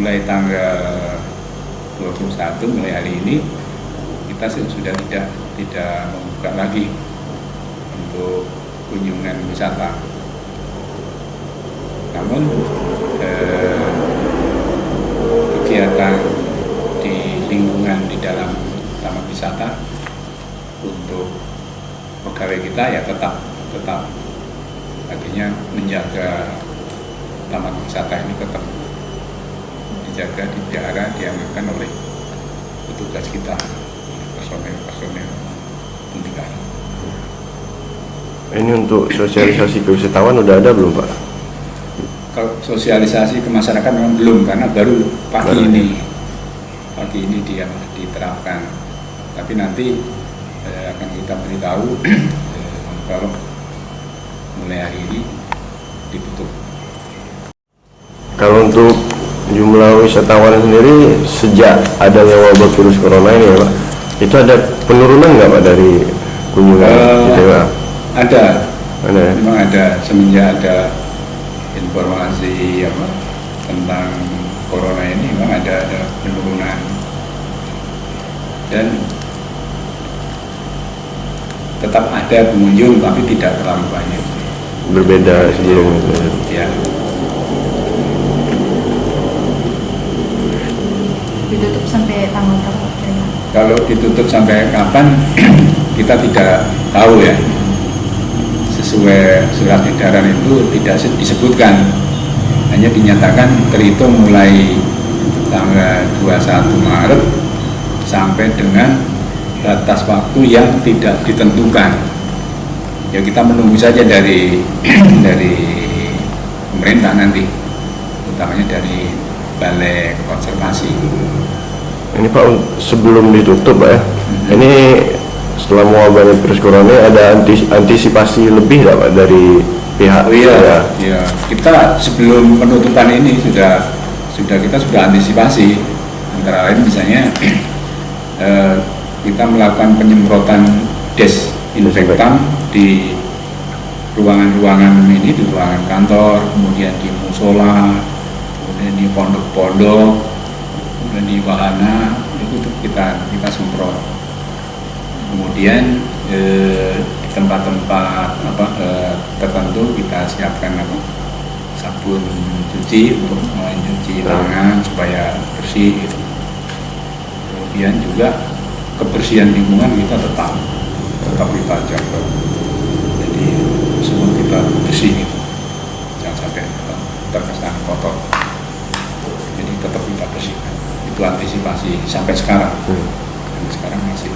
mulai tanggal 21 mulai hari ini kita sudah tidak membuka lagi untuk kunjungan wisata. Namun kegiatan di lingkungan di dalam taman wisata untuk pegawai kita ya tetap artinya menjaga taman wisata ini tetap dijaga, dipelihara, diamankan oleh petugas kita, personel pendidikan. Ini untuk sosialisasi ke wisatawan udah ada belum, Pak? Kalau sosialisasi ke masyarakat memang belum, karena baru pagi ini dia diterapkan. Tapi nanti akan kita beritahu kalau mulai hari ini ditutup. Kalau untuk jumlah wisatawan sendiri sejak adanya wabah virus corona ini ya, Pak, itu ada penurunan nggak, Pak, dari kunjungan ITWA? Ada. Memang ada, semenjak ada informasi tentang corona ini memang ada penurunan, dan tetap ada pengunjung tapi tidak terlalu banyak. Berbeda sebelumnya. Ya. Ditutup sampai tanggal berapa? Kalau ditutup sampai kapan kita tidak tahu ya. Sesuai surat edaran itu tidak disebutkan, hanya dinyatakan terhitung mulai tanggal 21 Maret sampai dengan batas waktu yang tidak ditentukan. Ya kita menunggu saja dari pemerintah nanti, utamanya dari Balai Konservasi. Ini Pak, sebelum ditutup, Pak ya, ini setelah mewabahnya virus corona ada antisipasi lebih nggak, Pak, dari pihak? Iya. Kita sebelum penutupan ini kita sudah antisipasi, antara lain misalnya kita melakukan penyemprotan desinfektan di ruangan-ruangan ini, di ruangan kantor, kemudian di musola, kemudian di pondok-pondok, kemudian di wahana, itu kita semprot. Kemudian di tempat-tempat tertentu kita siapkan sabun cuci untuk mencuci tangan supaya bersih gitu. Kemudian juga kebersihan lingkungan kita tetap kita jaga, jadi semua kita bersih gitu, jangan sampai terkesan kotor, jadi tetap kita bersihkan. Itu antisipasi sampai sekarang. Sekarang masih